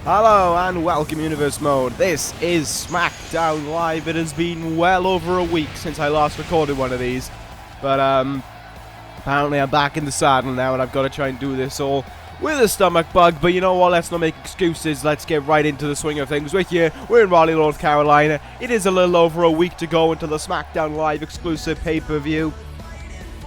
Hello and welcome Universe Mode. This is Smackdown Live. It has been well over a week since I last recorded one of these. But apparently I'm back in the saddle now and I've got to try and do this all with a stomach bug. But you know what, let's not make excuses. Let's get right into the swing of things. We're here, we're in Raleigh, North Carolina. It is a little over a week to go until the Smackdown Live exclusive pay-per-view.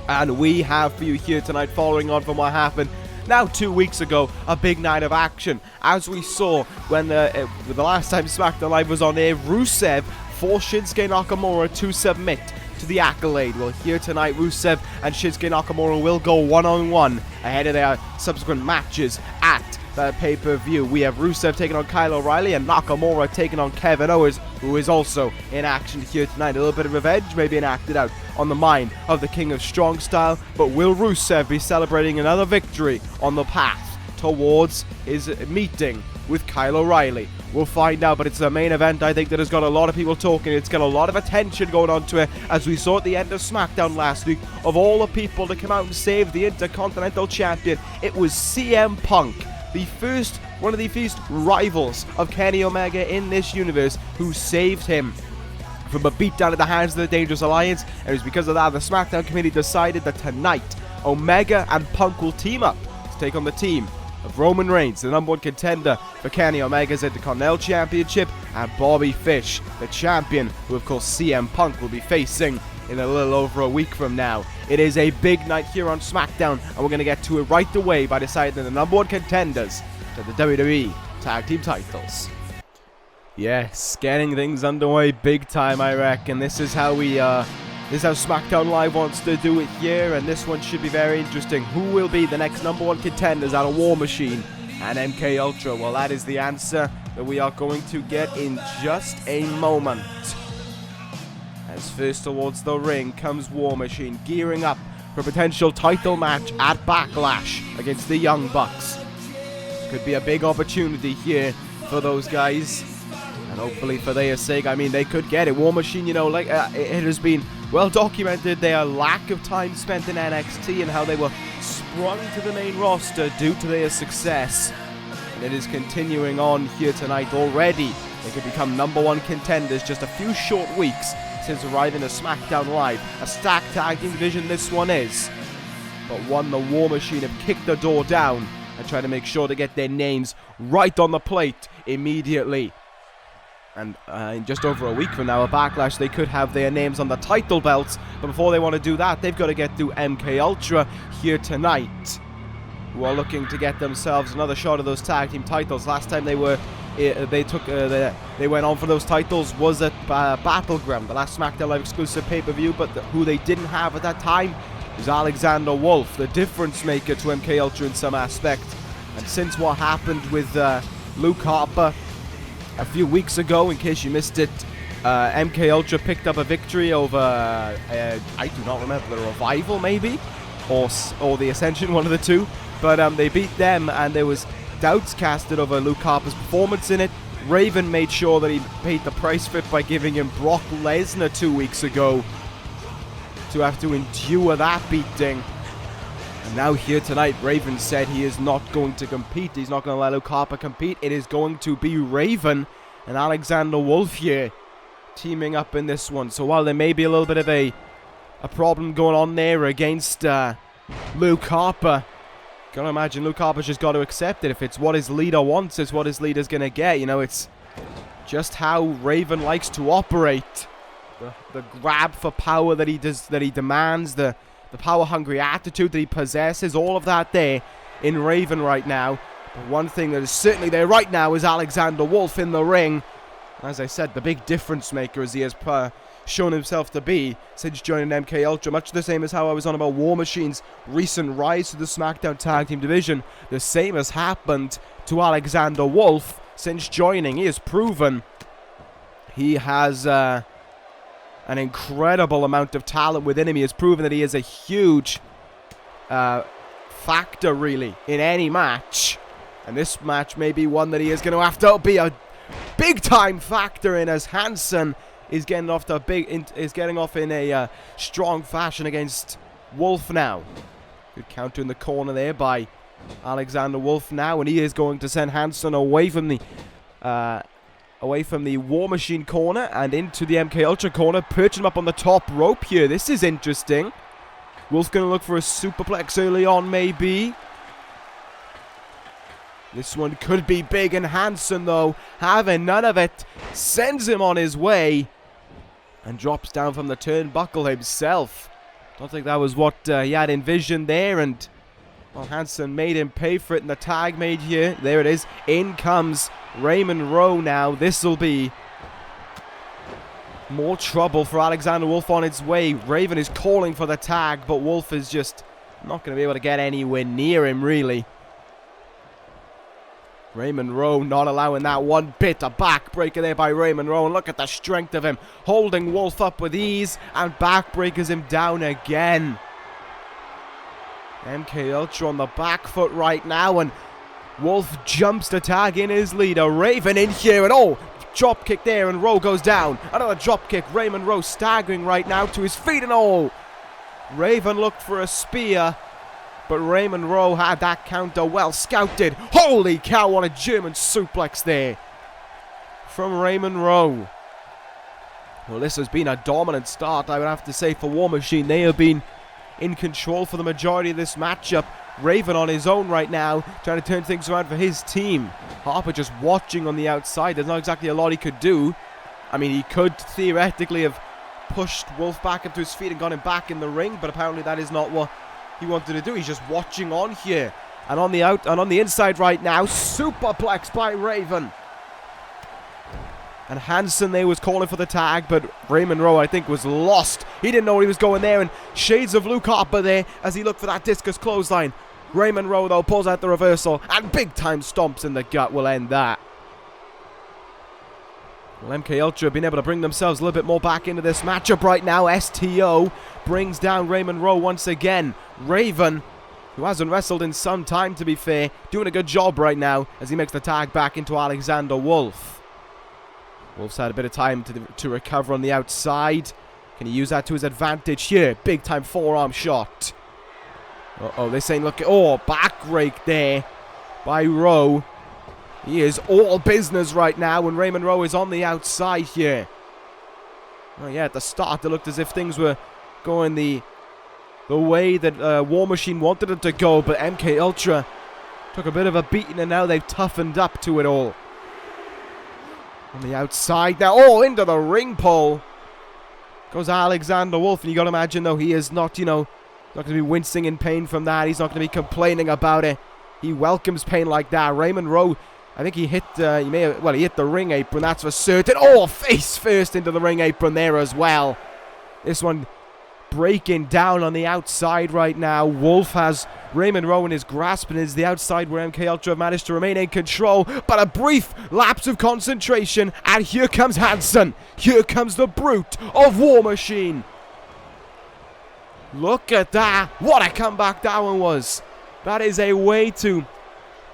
And we have for you here tonight, following on from what happened now 2 weeks ago, a big night of action. As we saw when the last time SmackDown Live was on air, Rusev forced Shinsuke Nakamura to submit to the Accolade. Well, here tonight, Rusev and Shinsuke Nakamura will go one-on-one ahead of their subsequent matches at the pay-per-view. We have Rusev taking on Kyle O'Reilly and Nakamura taking on Kevin Owens, who is also in action here tonight. A little bit of revenge maybe enacted out on the mind of the King of Strong Style, but will Rusev be celebrating another victory on the path towards his meeting with Kyle O'Reilly? We'll find out, but it's the main event, I think, that has got a lot of people talking. It's got a lot of attention going on to it, as we saw at the end of SmackDown last week. Of all the people to come out and save the Intercontinental Champion, it was CM Punk, one of the first rivals of Kenny Omega in this universe, who saved him from a beatdown at the hands of the Dangerous Alliance. And it was because of that the SmackDown committee decided that tonight Omega and Punk will team up to take on the team of Roman Reigns, the #1 contender for Kenny Omega's Intercontinental Championship, and Bobby Fish, the champion, who of course CM Punk will be facing in a little over a week from now. It is a big night here on SmackDown, and we're going to get to it right away by deciding the #1 contenders to the WWE Tag Team titles. Yes, getting things underway big time, I reckon. This is how SmackDown Live wants to do it here, and this one should be very interesting. Who will be the next #1 contenders out of War Machine and MKULTRA? Well, that is the answer that we are going to get in just a moment. As first towards the ring comes War Machine, gearing up for a potential title match at Backlash against the Young Bucks. Could be a big opportunity here for those guys, and hopefully for their sake, I mean, they could get it. War Machine, you know, like it has been well documented their lack of time spent in NXT and how they were sprung to the main roster due to their success. And it is continuing on here tonight already. They could become #1 contenders just a few short weeks since arriving to SmackDown Live. A stacked tag team division this one is, but one the War Machine have kicked the door down and try to make sure to get their names right on the plate immediately. And in just over a week from now, a Backlash, they could have their names on the title belts. But before they want to do that, they've got to get through MKULTRA here tonight, who are looking to get themselves another shot of those tag team titles. Last time they went on for those titles was at Battleground, the last SmackDown Live exclusive pay-per-view. But who they didn't have at that time was Alexander Wolf, the difference maker to MKULTRA in some aspect. And since what happened with Luke Harper a few weeks ago, in case you missed it, MKULTRA picked up a victory over, I do not remember, the Revival maybe? Or the Ascension, one of the two. But they beat them, and there was doubts casted over Luke Harper's performance in it. Raven made sure that he paid the price for it by giving him Brock Lesnar 2 weeks ago to have to endure that beating. And now here tonight, Raven said he is not going to compete. He's not going to let Luke Harper compete. It is going to be Raven and Alexander Wolf here teaming up in this one. So while there may be a little bit of a problem going on there against Luke Harper, gotta imagine Luke Harper's just got to accept it. If it's what his leader wants, it's what his leader's going to get. You know, it's just how Raven likes to operate. The grab for power that he demands, the power-hungry attitude that he possesses, all of that there in Raven right now. But one thing that is certainly there right now is Alexander Wolf in the ring. As I said, the big difference maker, as he has shown himself to be since joining MKULTRA. Much the same as how I was on about War Machine's recent rise to the SmackDown Tag Team division. The same has happened to Alexander Wolf since joining. He has proven he has an incredible amount of talent within him. He has proven that he is a huge factor, really, in any match. And this match may be one that he is going to have to be a big-time factor in, as Hansen is getting off in a strong fashion against Wolf now. Good counter in the corner there by Alexander Wolf now, and he is going to send Hansen away from the War Machine corner and into the MKUltra corner, perching him up on the top rope here. This is interesting. Wolf going to look for a superplex early on, maybe. This one could be big, and Hansen, though, having none of it, sends him on his way and drops down from the turnbuckle himself. Don't think that was what he had envisioned there, and well, Hansen made him pay for it in the tag made here. There it is. In comes Raymond Rowe now. This will be more trouble for Alexander Wolf on its way. Raven is calling for the tag, but Wolf is just not going to be able to get anywhere near him, really. Raymond Rowe not allowing that one bit. A backbreaker there by Raymond Rowe. And look at the strength of him. Holding Wolf up with ease and backbreakers him down again. MKUltra on the back foot right now. And Wolf jumps to tag in his leader. Raven in here. And oh, drop kick there. And Rowe goes down. Another drop kick. Raymond Rowe staggering right now to his feet. And oh, Raven looked for a spear. But Raymond Rowe had that counter well scouted. Holy cow, what a German suplex there from Raymond Rowe. Well, this has been a dominant start, I would have to say, for War Machine. They have been in control for the majority of this matchup. Raven on his own right now, trying to turn things around for his team. Harper just watching on the outside. There's not exactly a lot he could do. I mean, he could theoretically have pushed Wolf back up to his feet and got him back in the ring, but apparently that is not what he wanted to do. He's just watching on here. And on the inside right now, superplex by Raven. And Hansen there was calling for the tag, but Raymond Rowe, I think, was lost. He didn't know where he was going there, and shades of Luke Harper there as he looked for that discus clothesline. Raymond Rowe, though, pulls out the reversal, and big-time stomps in the gut will end that. Well, MKUltra have been able to bring themselves a little bit more back into this matchup right now. STO brings down Raymond Rowe once again. Raven, who hasn't wrestled in some time, to be fair, doing a good job right now as he makes the tag back into Alexander Wolf. Wolf's had a bit of time to recover on the outside. Can he use that to his advantage here? Big time forearm shot. Uh-oh, this ain't looking... Oh, back rake there by Rowe. He is all business right now when Raymond Rowe is on the outside here. Oh yeah, at the start it looked as if things were going the way that War Machine wanted it to go, but MKUltra took a bit of a beating and now they've toughened up to it all. On the outside now, oh, into the ring pole goes Alexander Wolf, and you got to imagine though he is not, not going to be wincing in pain from that. He's not going to be complaining about it. He welcomes pain like that. Raymond Rowe, I think he hit he hit the ring apron, that's for certain. Oh, face first into the ring apron there as well. This one breaking down on the outside right now. Wolf has Raymond Rowe in his grasp and is the outside where MKUltra have managed to remain in control. But a brief lapse of concentration, and here comes Hansen. Here comes the brute of War Machine. Look at that. What a comeback that one was. That is a way to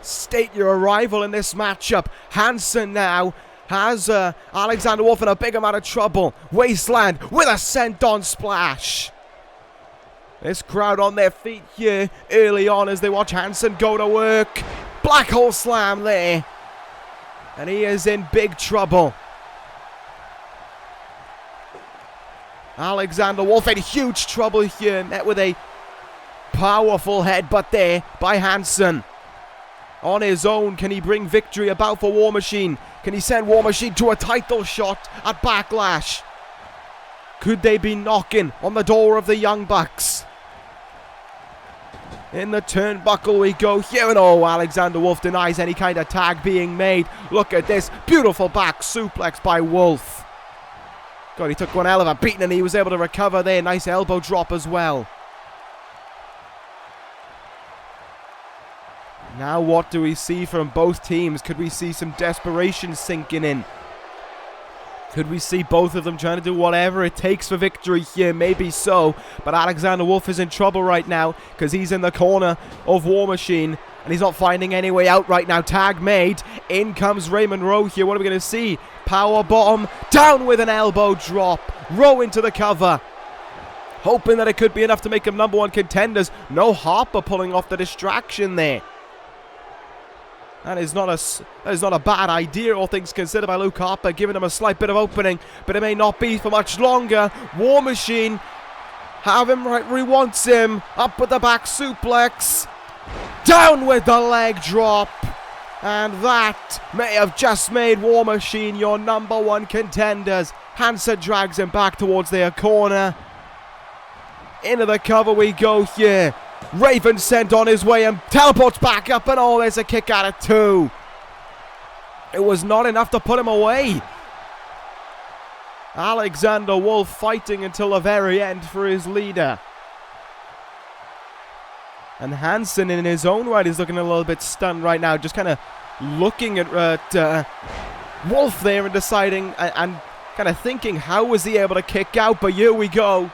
state your arrival in this matchup. Hansen now has Alexander Wolf in a big amount of trouble. Wasteland with a sent-on splash. This crowd on their feet here early on as they watch Hansen go to work. Black hole slam there. And he is in big trouble. Alexander Wolf in huge trouble here, met with a powerful headbutt there by Hansen. On his own, can he bring victory about for War Machine? Can he send War Machine to a title shot at Backlash? Could they be knocking on the door of the Young Bucks? In the turnbuckle we go here, and oh, Alexander Wolf denies any kind of tag being made. Look at this, beautiful back suplex by Wolf. God, he took one hell of a beating and he was able to recover there. Nice elbow drop as well. Now what do we see from both teams? Could we see some desperation sinking in? Could we see both of them trying to do whatever it takes for victory here? Maybe so. But Alexander Wolf is in trouble right now because he's in the corner of War Machine and he's not finding any way out right now. Tag made. In comes Raymond Rowe here. What are we going to see? Power bomb. Down with an elbow drop. Rowe into the cover. Hoping that it could be enough to make him #1 contenders. No Harper pulling off the distraction there. That is not a bad idea, all things considered, by Luke Harper, giving him a slight bit of opening, but it may not be for much longer. War Machine, have him right where he wants him. Up with the back suplex, down with the leg drop, and that may have just made War Machine your #1 contenders. Hansen drags him back towards their corner. Into the cover we go here. Raven sent on his way and teleports back up, and oh, there's a kick out of 2. It was not enough to put him away. Alexander Wolf fighting until the very end for his leader. And Hansen in his own right is looking a little bit stunned right now, just kind of looking at Wolf there and deciding and kind of thinking, how was he able to kick out? But here we go.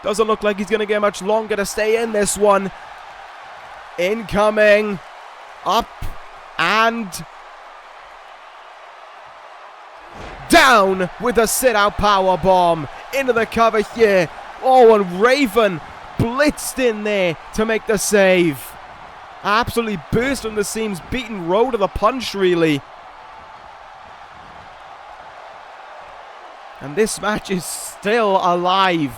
Doesn't look like he's going to get much longer to stay in this one. Incoming. Up. And down with a sit-out powerbomb. Into the cover here. Oh, and Raven blitzed in there to make the save. Absolutely burst from the seams. Beaten Rowe to the punch, really. And this match is still alive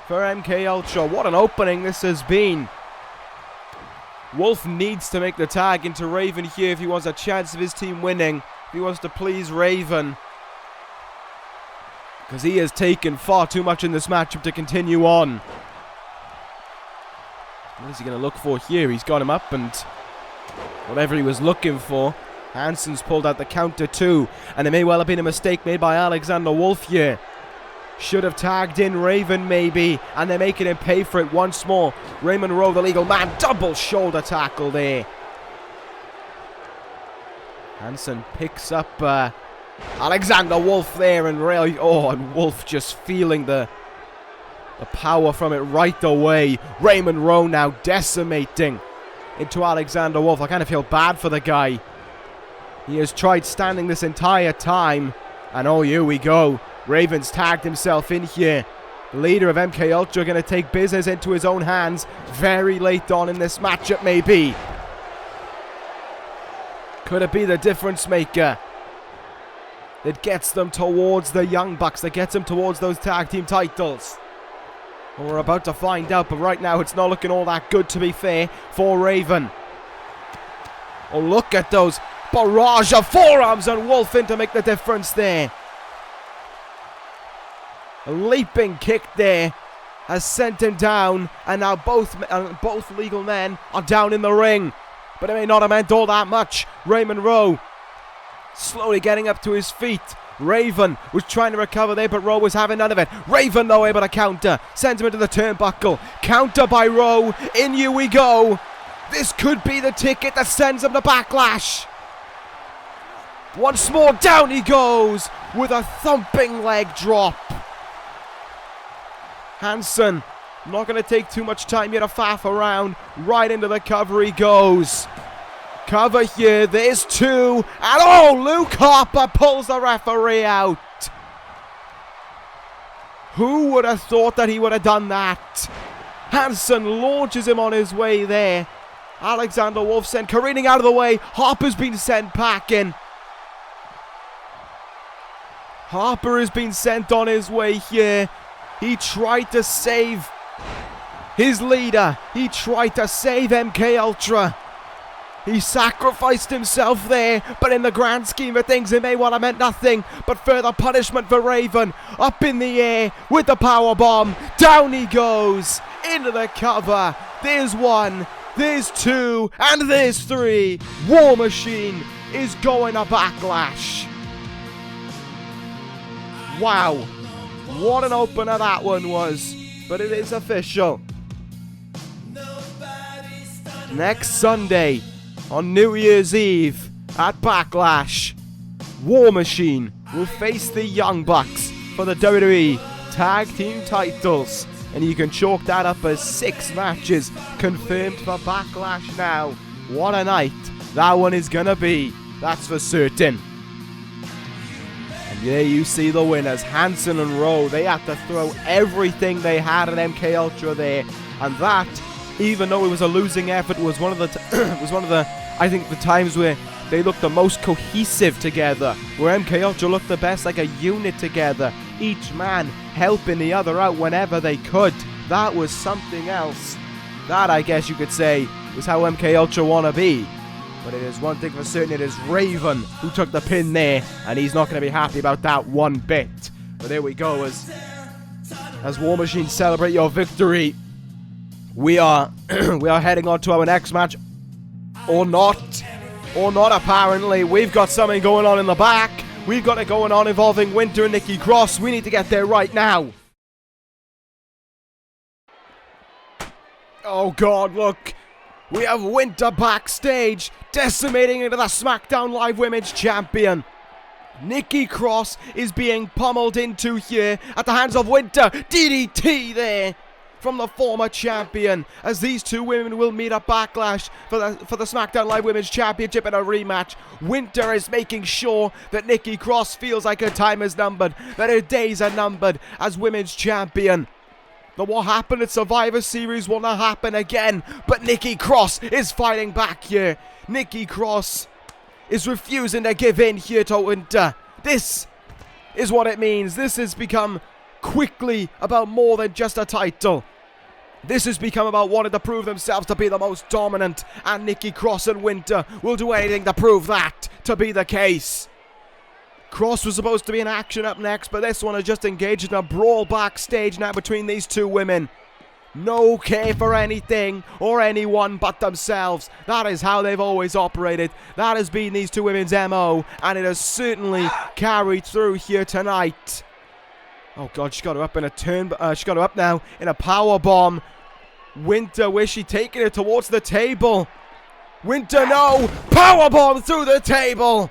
for MKUltra. What an opening this has been. Wolf needs to make the tag into Raven here if he wants a chance of his team winning. If he wants to please Raven. Because he has taken far too much in this matchup to continue on. What is he going to look for here? He's got him up, and whatever he was looking for, Hansen's pulled out the counter too. And it may well have been a mistake made by Alexander Wolf here. Should have tagged in Raven maybe, and they're making him pay for it once more. Raymond Rowe, the legal man, double shoulder tackle there. Hansen picks up Alexander Wolf there, and really, and Wolf just feeling the power from it right away. Raymond Rowe now decimating into Alexander Wolf. I kind of feel bad for the guy. He has tried standing this entire time, and oh, here we go. Raven's tagged himself in here. The leader of MKUltra going to take business into his own hands very late on in this matchup, maybe. Could it be the difference maker that gets them towards the Young Bucks, that gets them towards those tag team titles? Well, we're about to find out, but right now it's not looking all that good, to be fair, for Raven. Oh, look at those barrage of forearms, and Wolf in to make the difference there. A leaping kick there has sent him down, and now both legal men are down in the ring. But it may not have meant all that much. Raymond Rowe slowly getting up to his feet. Raven was trying to recover there, but Rowe was having none of it. Raven, though, able to counter. Sends him into the turnbuckle. Counter by Rowe. In here we go. This could be the ticket that sends him to Backlash. Once more, down he goes with a thumping leg drop. Hansen not going to take too much time here to faff around. Right into the cover he goes. Cover here, there's 2. And oh, Luke Harper pulls the referee out. Who would have thought that he would have done that? Hansen launches him on his way there. Alexander Wolf sent careening out of the way. Harper's been sent packing. Harper has been sent on his way here. He tried to save his leader. He tried to save MKUltra. He sacrificed himself there, but in the grand scheme of things, it may well have meant nothing but further punishment for Raven. Up in the air with the powerbomb. Down he goes into the cover. There's 1, there's 2, and there's 3. War Machine is going to Backlash. Wow. What an opener that one was. But it is official. Next Sunday, on New Year's Eve, at Backlash, War Machine will face the Young Bucks for the WWE Tag Team titles. And you can chalk that up as 6 matches confirmed for Backlash now. What a night that one is going to be. That's for certain. There you see the winners, Hansen and Rowe. They had to throw everything they had at MKUltra there, and that, even though it was a losing effort, was one of the I think the times where they looked the most cohesive together, where MKUltra looked the best like a unit together, each man helping the other out whenever they could. That was something else. That, I guess you could say, was how MKUltra want to be. But it is one thing for certain, it is Raven who took the pin there, and he's not going to be happy about that one bit. But there we go, as War Machine celebrate your victory. We are heading on to our next match. Or not apparently. We've got something going on in the back. We've got it going on involving Winter and Nikki Cross. We need to get there right now. Oh God, look. We have Winter backstage, decimating into the SmackDown Live Women's Champion. Nikki Cross is being pummeled into here at the hands of Winter. DDT there from the former champion, as these two women will meet at Backlash for the SmackDown Live Women's Championship in a rematch. Winter is making sure that Nikki Cross feels like her time is numbered, that her days are numbered as Women's Champion. But what happened at Survivor Series will not happen again. But Nikki Cross is fighting back here. Nikki Cross is refusing to give in here to Winter. This is what it means. This has become quickly about more than just a title. This has become about wanting to prove themselves to be the most dominant. And Nikki Cross and Winter will do anything to prove that to be the case. Cross was supposed to be in action up next, but this one is just engaged in a brawl backstage now between these two women. No care for anything or anyone but themselves. That is how they've always operated. That has been these two women's MO, and it has certainly carried through here tonight. Oh God, she got her up in a turn. She got her up now in a power bomb. Winter, where's she taking it? Towards the table. Winter, no! Power bomb through the table!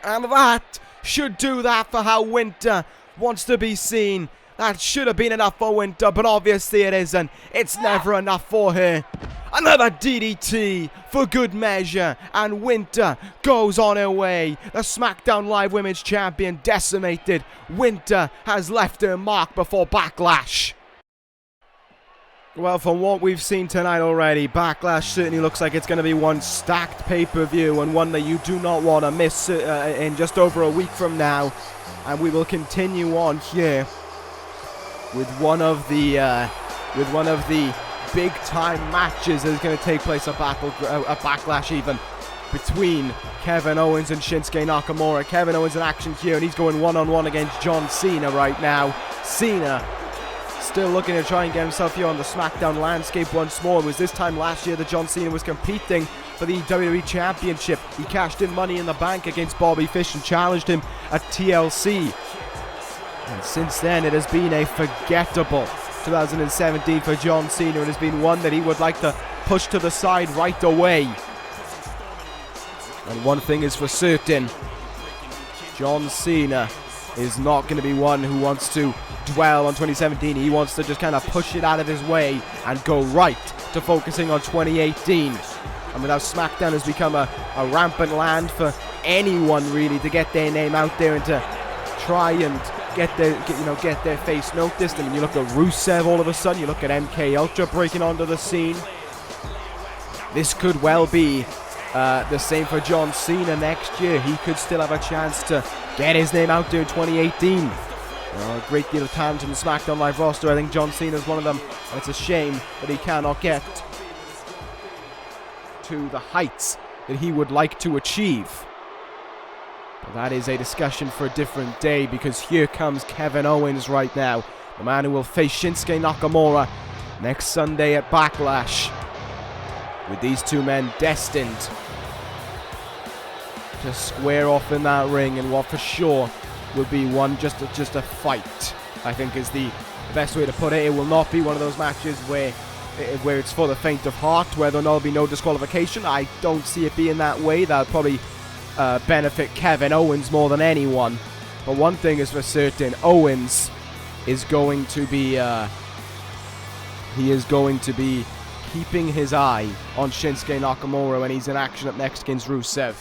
And that should do that for how Winter wants to be seen. That should have been enough for Winter, but obviously it isn't. It's never enough for her. Another DDT for good measure, and Winter goes on her way. The SmackDown Live Women's Champion decimated. Winter has left her mark before Backlash. Well, from what we've seen tonight already, Backlash certainly looks like it's going to be one stacked pay-per-view, and one that you do not want to miss in just over a week from now. And we will continue on here with one of the big-time matches that is going to take place at Backlash, even between Kevin Owens and Shinsuke Nakamura. Kevin Owens in action here, and he's going one-on-one against John Cena right now. Cena still looking to try and get himself here on the SmackDown landscape once more. It was this time last year that John Cena was competing for the WWE Championship. He cashed in Money in the Bank against Bobby Fish and challenged him at TLC. And since then, it has been a forgettable 2017 for John Cena. It has been one that he would like to push to the side right away. And one thing is for certain, John Cena is not going to be one who wants to dwell on 2017. He wants to just kind of push it out of his way and go right to focusing on 2018. And with how SmackDown has become a rampant land for anyone really to get their name out there and to try and get their face noticed. I mean, you look at Rusev all of a sudden, you look at MKUltra breaking onto the scene. This could well be the same for John Cena next year. He could still have a chance to get his name out there in 2018. A great deal of talent in the SmackDown Live roster. I think John Cena is one of them, and it's a shame that he cannot get to the heights that he would like to achieve. But that is a discussion for a different day, because here comes Kevin Owens right now, the man who will face Shinsuke Nakamura next Sunday at Backlash, with these two men destined to square off in that ring in what for sure would be just a fight, I think is the best way to put it. It will not be one of those matches where it's for the faint of heart, where there will be no disqualification. I don't see it being that way. That would probably benefit Kevin Owens more than anyone. But one thing is for certain, Owens is going to be keeping his eye on Shinsuke Nakamura when he's in action up next against Rusev.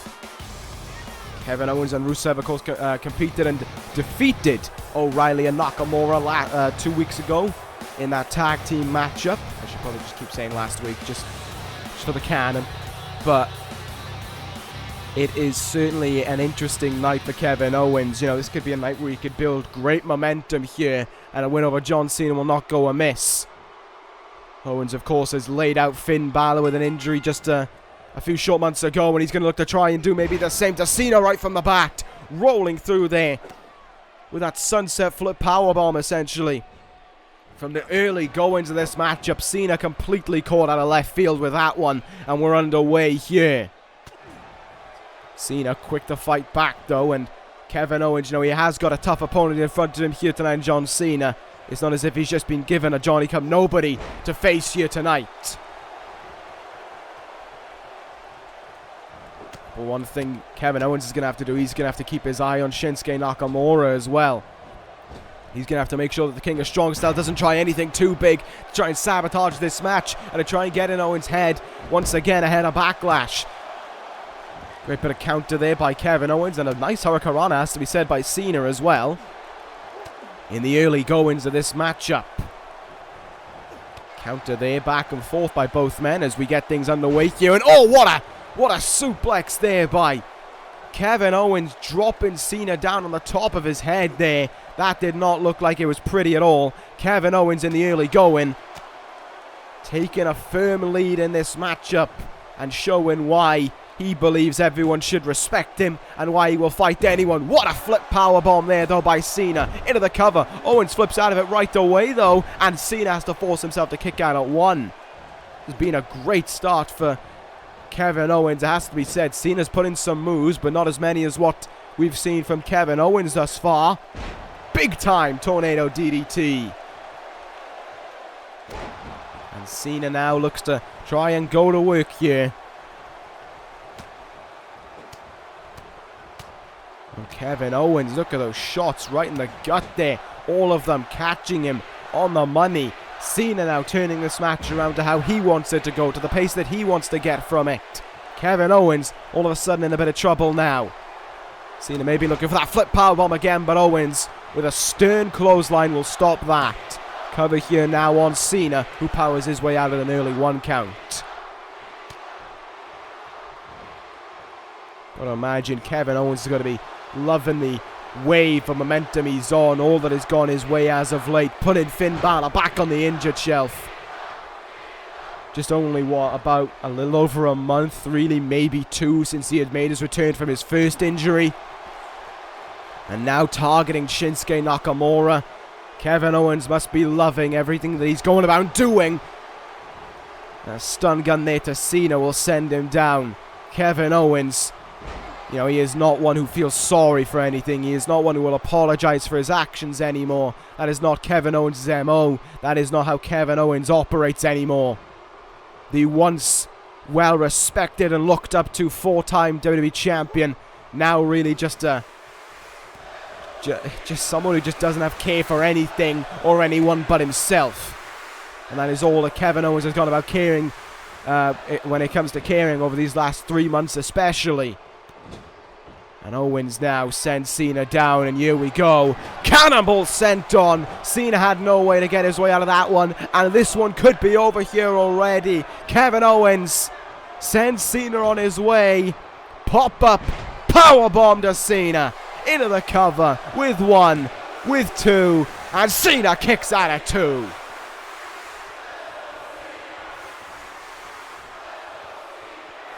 Kevin Owens and Rusev, of course, competed and defeated O'Reilly and Nakamura 2 weeks ago in that tag team matchup. I should probably just keep saying last week, just for the canon. But it is certainly an interesting night for Kevin Owens. You know, this could be a night where he could build great momentum here, and a win over John Cena will not go amiss. Owens, of course, has laid out Finn Balor with an injury just a few short months ago, and he's going to look to try and do maybe the same to Cena right from the bat. Rolling through there with that sunset flip powerbomb, essentially. From the early goings of this matchup, Cena completely caught out of left field with that one, and we're underway here. Cena quick to fight back, though, and Kevin Owens, you know, he has got a tough opponent in front of him here tonight, John Cena. It's not as if he's just been given a Johnny-come-nobody to face here tonight. But one thing Kevin Owens is going to have to do, he's going to have to keep his eye on Shinsuke Nakamura as well. He's going to have to make sure that the King of Strong Style doesn't try anything too big to try and sabotage this match and to try and get in Owens' head once again ahead of Backlash. Great bit of counter there by Kevin Owens, and a nice hurricanrana, has to be said, by Cena as well. In the early goings of this matchup. Counter there, back and forth by both men as we get things underway here. And oh, what a suplex there by Kevin Owens, dropping Cena down on the top of his head there. That did not look like it was pretty at all. Kevin Owens in the early going, taking a firm lead in this matchup and showing why he believes everyone should respect him and why he will fight anyone. What a flip powerbomb there, though, by Cena. Into the cover. Owens flips out of it right away, though, and Cena has to force himself to kick out at one. It's been a great start for Kevin Owens, it has to be said. Cena's put in some moves, but not as many as what we've seen from Kevin Owens thus far. Big time tornado DDT. And Cena now looks to try and go to work here. And Kevin Owens, look at those shots right in the gut there. All of them catching him on the money. Cena now turning this match around to how he wants it to go, to the pace that he wants to get from it. Kevin Owens all of a sudden in a bit of trouble now. Cena may be looking for that flip powerbomb again, but Owens with a stern clothesline will stop that. Cover here now on Cena, who powers his way out of an early 1 count. Gotta imagine Kevin Owens is going to be loving the wave of momentum he's on, all that has gone his way as of late, putting Finn Balor back on the injured shelf. Just only, what, about a little over a month, really, maybe 2, since he had made his return from his first injury. And now targeting Shinsuke Nakamura. Kevin Owens must be loving everything that he's going about doing. A stun gun there to Cena will send him down. Kevin Owens, you know, he is not one who feels sorry for anything. He is not one who will apologize for his actions anymore. That is not Kevin Owens' MO. That is not how Kevin Owens operates anymore. The once well-respected and looked up to 4-time WWE champion, now really just someone who just doesn't have care for anything or anyone but himself. And that is all that Kevin Owens has gone about caring, when it comes to caring over these last 3 months especially. And Owens now sends Cena down, and here we go. Cannonball sent on. Cena had no way to get his way out of that one, and this one could be over here already. Kevin Owens sends Cena on his way. Pop-up powerbomb to Cena. Into the cover with 1, with 2, and Cena kicks out at 2.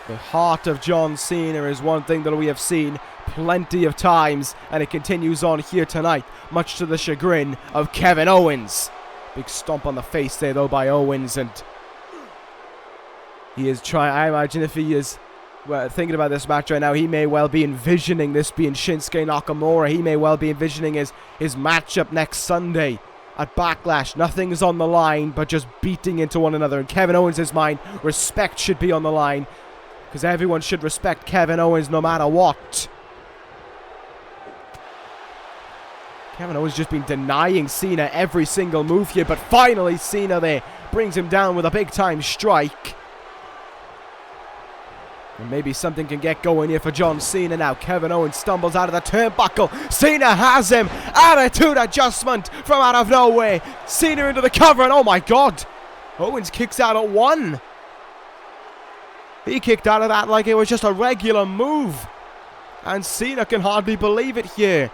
The heart of John Cena is one thing that we have seen plenty of times, and it continues on here tonight, much to the chagrin of Kevin Owens. Big stomp on the face there, though, by Owens, and he is trying. I imagine if he is thinking about this match right now, he may well be envisioning this being Shinsuke Nakamura. He may well be envisioning his matchup next Sunday at Backlash. Nothing is on the line but just beating into one another. In Kevin Owens' mind, respect should be on the line, because everyone should respect Kevin Owens no matter what. Kevin Owens just been denying Cena every single move here, but finally Cena there brings him down with a big time strike. And maybe something can get going here for John Cena now. Kevin Owens stumbles out of the turnbuckle. Cena has him. Attitude adjustment from out of nowhere. Cena into the cover, and oh my god, Owens kicks out at 1. He kicked out of that like it was just a regular move. And Cena can hardly believe it here.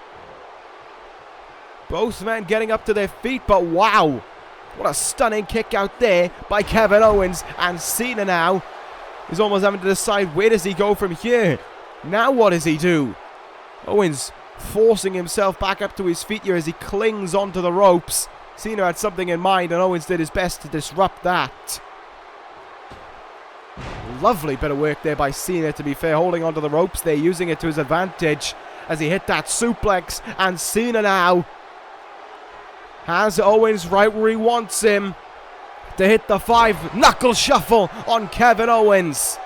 Both men getting up to their feet, but wow. What a stunning kick out there by Kevin Owens. And Cena now is almost having to decide, where does he go from here? Now what does he do? Owens forcing himself back up to his feet here as he clings onto the ropes. Cena had something in mind and Owens did his best to disrupt that. Lovely bit of work there by Cena, to be fair, holding onto the ropes there, using it to his advantage as he hit that suplex. And Cena now has Owens right where he wants him to hit the 5-knuckle shuffle on Kevin Owens.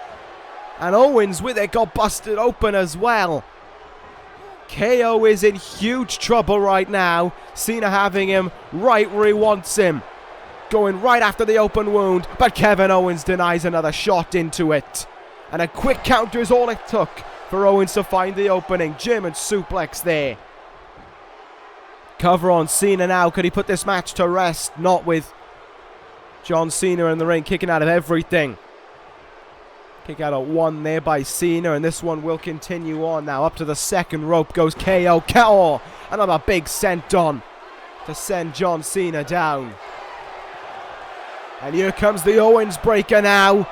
And Owens with it got busted open as well. KO is in huge trouble right now. Cena having him right where he wants him. Going right after the open wound, but Kevin Owens denies another shot into it. And a quick counter is all it took for Owens to find the opening. German suplex there. Cover on Cena now. Could he put this match to rest? Not with John Cena in the ring, kicking out of everything. Kick out of one there by Cena, and this one will continue on now. Up to the second rope goes KO. KO! Another big senton to send John Cena down. And here comes the Owens breaker now.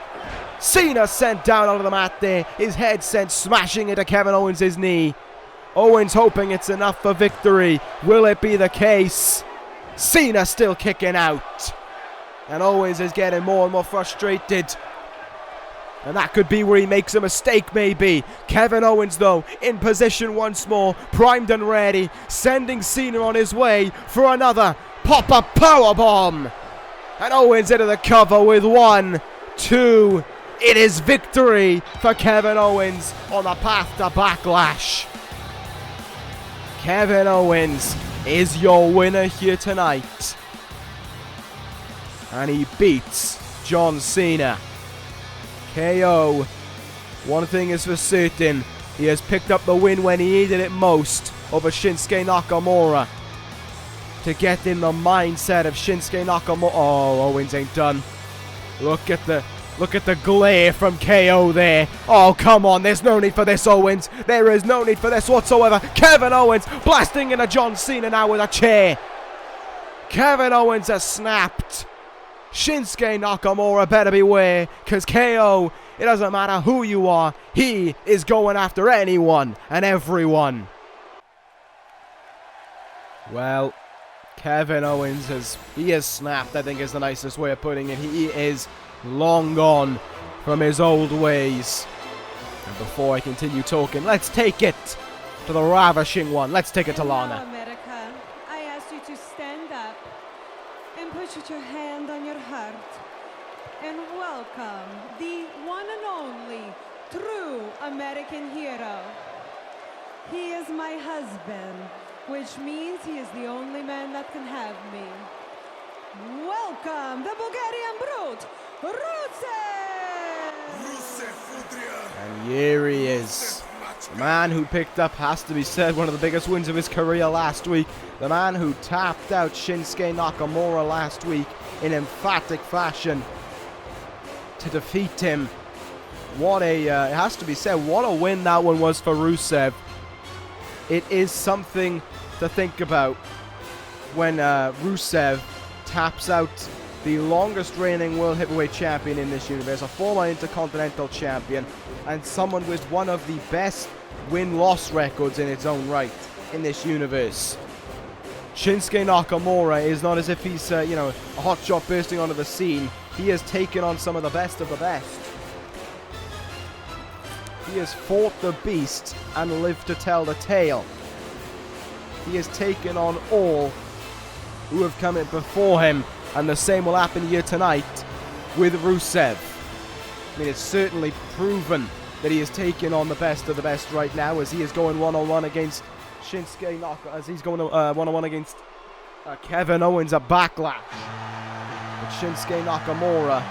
Cena sent down onto the mat there. His head sent smashing into Kevin Owens' knee. Owens hoping it's enough for victory. Will it be the case? Cena still kicking out. And Owens is getting more and more frustrated. And that could be where he makes a mistake, maybe. Kevin Owens, though, in position once more, primed and ready, sending Cena on his way for another pop-up powerbomb. And Owens into the cover with 1, 2. It is victory for Kevin Owens on the path to Backlash. Kevin Owens is your winner here tonight. And he beats John Cena. KO. One thing is for certain. He has picked up the win when he needed it most over Shinsuke Nakamura. To get in the mindset of Shinsuke Nakamura. Oh, Owens ain't done. Look at the glare from KO there. Oh, come on. There's no need for this, Owens. There is no need for this whatsoever. Kevin Owens blasting into John Cena now with a chair. Kevin Owens has snapped. Shinsuke Nakamura better beware, because KO, it doesn't matter who you are, he is going after anyone and everyone. Well, Kevin Owens has snapped, I think is the nicest way of putting it. He is long gone from his old ways. And before I continue talking, let's take it to the ravishing one. Let's take it to Lana. America, I ask you to stand up and put your hand on your heart and welcome the one and only true American hero. He is my husband, which means he is the only man that can have me. Welcome the Bulgarian brute, Rusev! And here he is. The man who picked up, has to be said, one of the biggest wins of his career last week. The man who tapped out Shinsuke Nakamura last week in emphatic fashion to defeat him. What a, it has to be said, what a win that one was for Rusev. It is something to think about when Rusev taps out the longest reigning World Heavyweight Champion in this universe, a former Intercontinental Champion, and someone with one of the best win-loss records in its own right in this universe. Shinsuke Nakamura is not as if he's, a hot shot bursting onto the scene. He has taken on some of the best. He has fought the beast and lived to tell the tale. He has taken on all who have come in before him, and the same will happen here tonight with Rusev. I mean, it's certainly proven that he is taking on the best of the best right now, as he is going one-on-one against Shinsuke Nakamura, as he's going one-on-one against Kevin Owens at Backlash. But Shinsuke Nakamura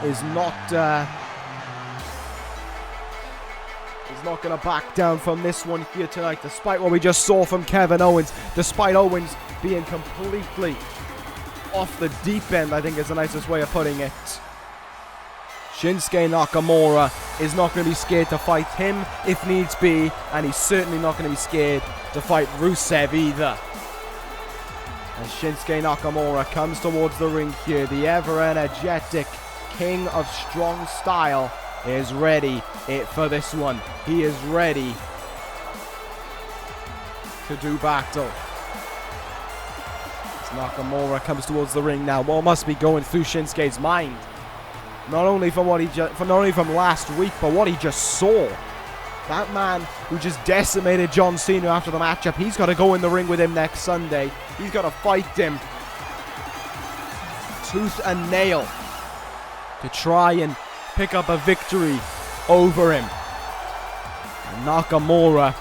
is not going to back down from this one here tonight, despite what we just saw from Kevin Owens, despite Owens being completely off the deep end, I think is the nicest way of putting it. Shinsuke Nakamura is not going to be scared to fight him if needs be, and he's certainly not going to be scared to fight Rusev either. As Shinsuke Nakamura comes towards the ring here, the ever-energetic king of strong style is ready for this one. He is ready to do battle. As Nakamura comes towards the ring now, what must be going through Shinsuke's mind? Not only from last week, but what he just saw. That man who just decimated John Cena after the matchup, he's got to go in the ring with him next Sunday. He's got to fight him tooth and nail to try and pick up a victory over him. And Nakamura,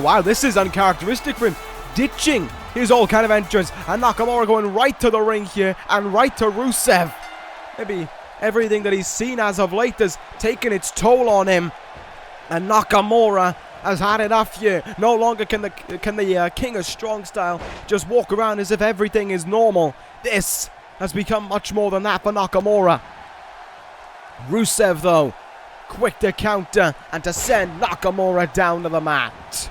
wow, this is uncharacteristic for him. Ditching his old kind of entrance, and Nakamura going right to the ring here and right to Rusev. Maybe everything that he's seen as of late has taken its toll on him, and Nakamura has had enough here. No longer can the King of Strong Style just walk around as if everything is normal. This has become much more than that for Nakamura. Rusev, though, quick to counter and to send Nakamura down to the mat.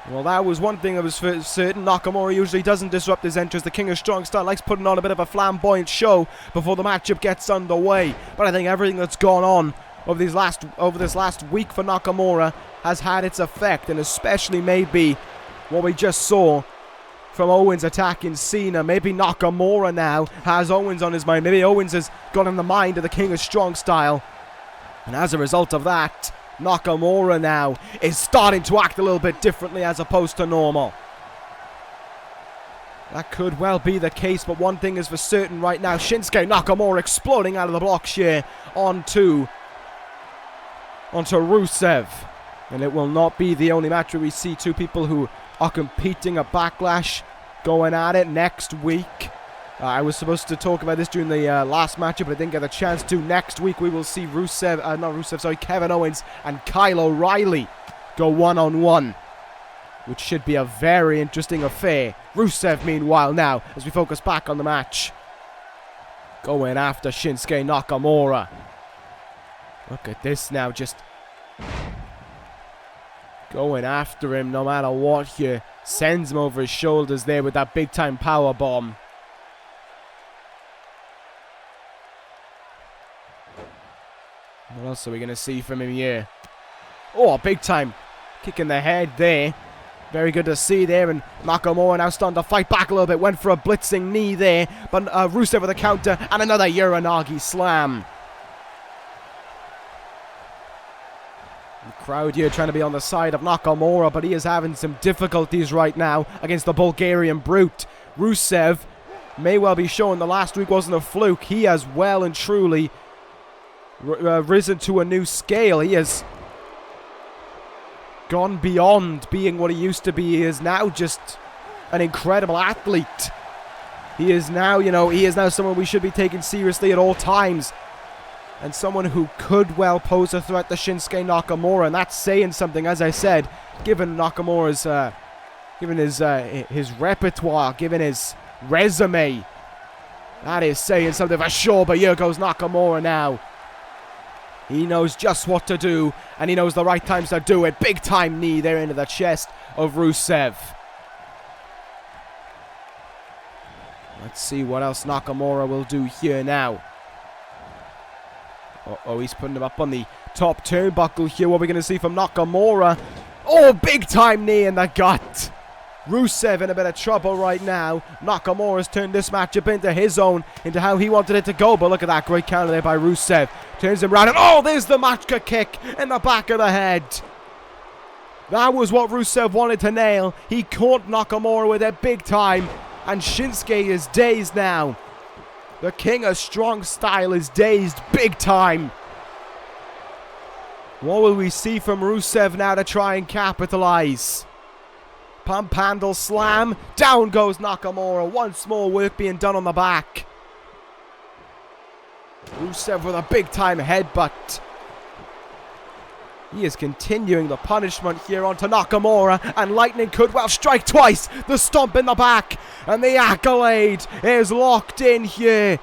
Well, that was one thing that was for certain. Nakamura usually doesn't disrupt his entrance. The King of Strong Style likes putting on a bit of a flamboyant show before the matchup gets underway. But I think everything that's gone on over this last week for Nakamura has had its effect, and especially maybe what we just saw from Owens attacking Cena. Maybe Nakamura now has Owens on his mind. Maybe Owens has got in the mind of the King of Strong Style, and as a result of that, Nakamura now is starting to act a little bit differently as opposed to normal. That could well be the case, but one thing is for certain right now. Shinsuke Nakamura exploding out of the blocks here onto Rusev. And it will not be the only match where we see two people who are competing at Backlash going at it next week. I was supposed to talk about this during the last matchup, but I didn't get a chance to. Next week, we will see Kevin Owens and Kyle O'Reilly go one-on-one, which should be a very interesting affair. Rusev, meanwhile, now, as we focus back on the match, going after Shinsuke Nakamura. Look at this now, just going after him no matter what here. Sends him over his shoulders there with that big-time power bomb. What else are we going to see from him here? Oh, big time kick in the head there. Very good to see there. And Nakamura now starting to fight back a little bit. Went for a blitzing knee there. But Rusev with a counter and another Uranagi slam. The crowd here trying to be on the side of Nakamura, but he is having some difficulties right now against the Bulgarian Brute. Rusev may well be showing the last week wasn't a fluke. He has well and truly risen to a new scale. He has gone beyond being what he used to be. He is now just an incredible athlete. He is now, someone we should be taking seriously at all times. And someone who could well pose a threat to Shinsuke Nakamura. And that's saying something, as I said, given Nakamura's, given his repertoire, given his resume. That is saying something for sure. But here goes Nakamura now. He knows just what to do, and he knows the right times to do it. Big time knee there into the chest of Rusev. Let's see what else Nakamura will do here now. Uh-oh, he's putting him up on the top turnbuckle here. What are we going to see from Nakamura? Oh, big time knee in the gut. Rusev in a bit of trouble right now. Nakamura's turned this matchup into his own, into how he wanted it to go. But look at that great counter there by Rusev. Turns him around and oh, there's the Machka kick in the back of the head. That was what Rusev wanted to nail. He caught Nakamura with it big time. And Shinsuke is dazed now. The King of Strong Style is dazed big time. What will we see from Rusev now to try and capitalize? Pump handle slam. Down goes Nakamura. Once more work being done on the back. Rusev with a big time headbutt. He is continuing the punishment here onto Nakamura. And lightning could well strike twice. The stomp in the back. And the accolade is locked in here.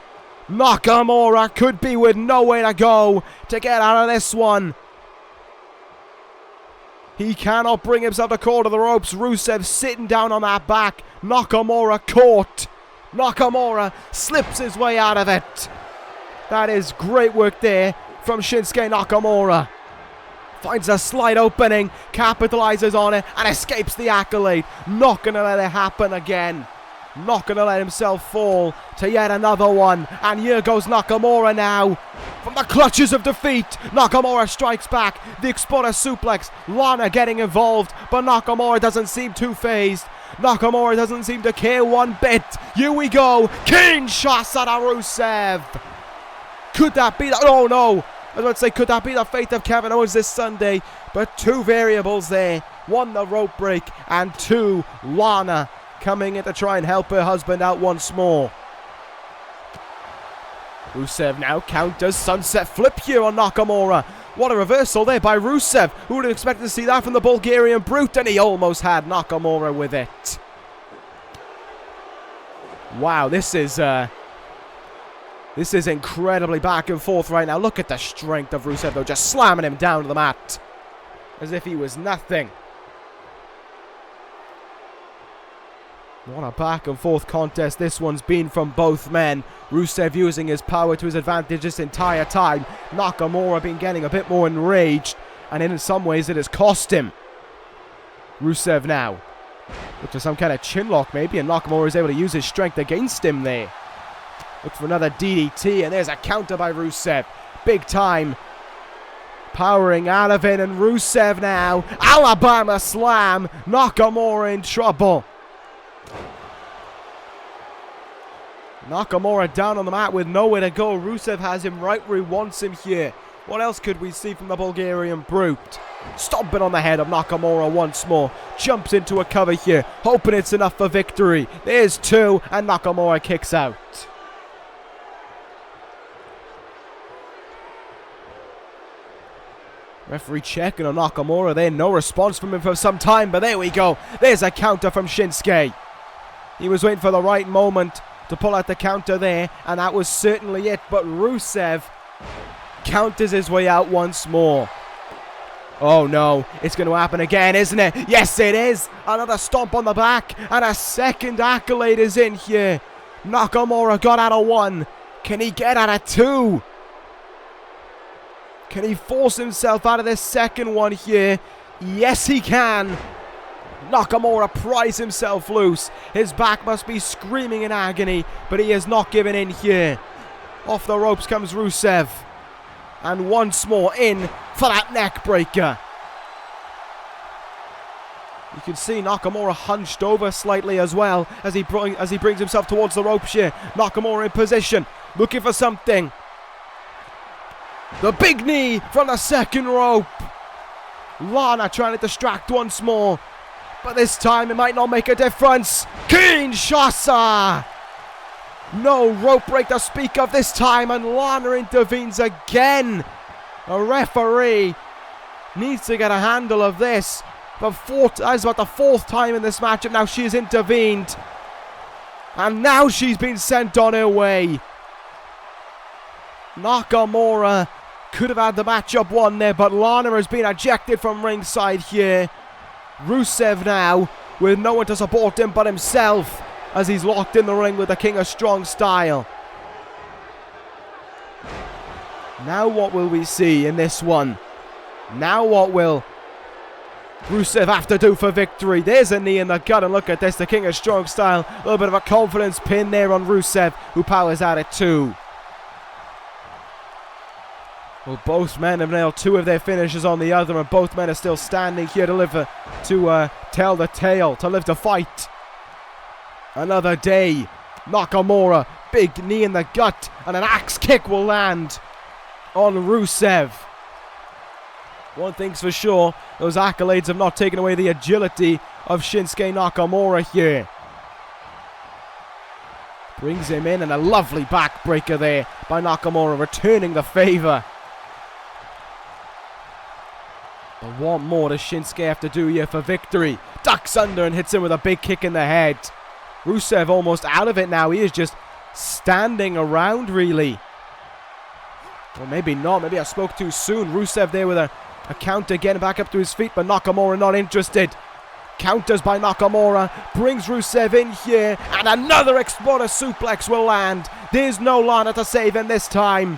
Nakamura could be with nowhere to go to get out of this one. He cannot bring himself to call to the ropes. Rusev sitting down on that back. Nakamura caught. Nakamura slips his way out of it. That is great work there from Shinsuke Nakamura. Finds a slight opening, capitalizes on it, and escapes the accolade. Not going to let it happen again. Not going to let himself fall to yet another one. And here goes Nakamura now. From the clutches of defeat, Nakamura strikes back. The exploder suplex. Lana getting involved, but Nakamura doesn't seem too phased. Nakamura doesn't seem to care one bit. Here we go. Kinshasa to Rusev. Could that be the... Oh no. I was about to say, could that be the fate of Kevin Owens this Sunday? But two variables there. One, the rope break, and two, Lana coming in to try and help her husband out once more. Rusev now counters sunset flip here on Nakamura. What a reversal there by Rusev. Who would have expected to see that from the Bulgarian Brute? And he almost had Nakamura with it. Wow, this is incredibly back and forth right now. Look at the strength of Rusev, though, just slamming him down to the mat as if he was nothing. What a back and forth contest this one's been from both men. Rusev using his power to his advantage this entire time. Nakamura been getting a bit more enraged, and in some ways it has cost him. Rusev now look for some kind of chin lock maybe, and Nakamura is able to use his strength against him there. Look for another DDT, and there's a counter by Rusev. Big time. Powering out of it, and Rusev now. Alabama slam. Nakamura in trouble. Nakamura down on the mat with nowhere to go. Rusev has him right where he wants him here. What else could we see from the Bulgarian Brute? Stomping on the head of Nakamura once more. Jumps into a cover here, hoping it's enough for victory. There's two, and Nakamura kicks out. Referee checking on Nakamura there. No response from him for some time, but there we go. There's a counter from Shinsuke. He was waiting for the right moment to pull out the counter there, and that was certainly it. But Rusev counters his way out once more. Oh no, it's going to happen again, isn't it? Yes, it is. Another stomp on the back, and a second accolade is in here. Nakamura got out of one. Can he get out of two? Can he force himself out of this second one here? Yes, he can. Nakamura pries himself loose. His back must be screaming in agony, but he is not giving in here. Off the ropes comes Rusev. And once more in for that neck breaker. You can see Nakamura hunched over slightly as well as he brings himself towards the ropes here. Nakamura in position, looking for something. The big knee from the second rope. Lana trying to distract once more. But this time it might not make a difference. Kinshasa! No rope break to speak of this time, and Lana intervenes again. A referee needs to get a handle of this. That is about the fourth time in this matchup now she has intervened. And now she's been sent on her way. Nakamura could have had the matchup won there, but Lana has been ejected from ringside here. Rusev now with no one to support him but himself as he's locked in the ring with the King of Strong Style. Now what will we see in this one? Now what will Rusev have to do for victory? There's a knee in the gut, and look at this, the King of Strong Style. A little bit of a confidence pin there on Rusev, who powers out at two. Well, both men have nailed two of their finishes on the other, and both men are still standing here to tell the tale, to live to fight. Another day. Nakamura, big knee in the gut, and an axe kick will land on Rusev. One thing's for sure, those accolades have not taken away the agility of Shinsuke Nakamura here. Brings him in, and a lovely backbreaker there by Nakamura, returning the favor. But what more does Shinsuke have to do here for victory? Ducks under and hits him with a big kick in the head. Rusev almost out of it now. He is just standing around, really. Or maybe not. Maybe I spoke too soon. Rusev there with a counter, getting back up to his feet, but Nakamura not interested. Counters by Nakamura, brings Rusev in here, and another Exploder suplex will land. There's no Lana to save him this time.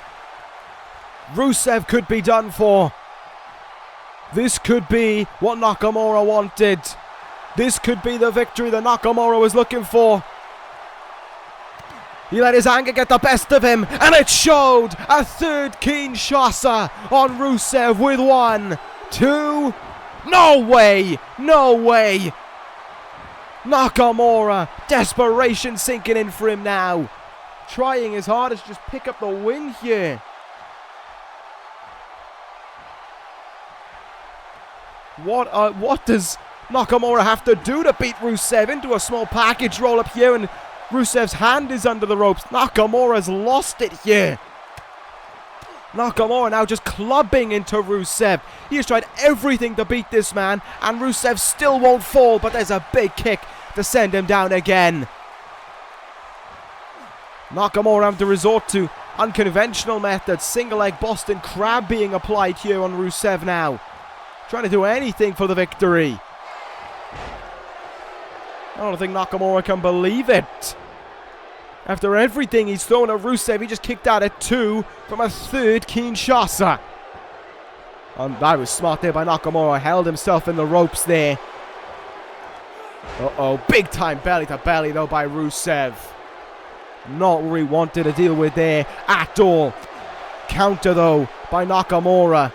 Rusev could be done for. This could be what Nakamura wanted. This could be the victory that Nakamura was looking for. He let his anger get the best of him, and it showed. A third Kinshasa on Rusev with 1, 2. No way! No way! Nakamura, desperation sinking in for him now. Trying his hardest to just pick up the win here. What does Nakamura have to do to beat Rusev? Into a small package roll up here, and Rusev's hand is under the ropes. Nakamura's lost it here. Nakamura now just clubbing into Rusev. He has tried everything to beat this man, and Rusev still won't fall, but there's a big kick to send him down again. Nakamura having to resort to unconventional methods. Single leg Boston Crab being applied here on Rusev now. Trying to do anything for the victory. I don't think Nakamura can believe it. After everything he's thrown at Rusev, he just kicked out at 2 from a third Kinshasa. That was smart there by Nakamura. Held himself in the ropes there. Uh-oh. Big time belly to belly though by Rusev. Not what we wanted to deal with there at all. Counter though by Nakamura.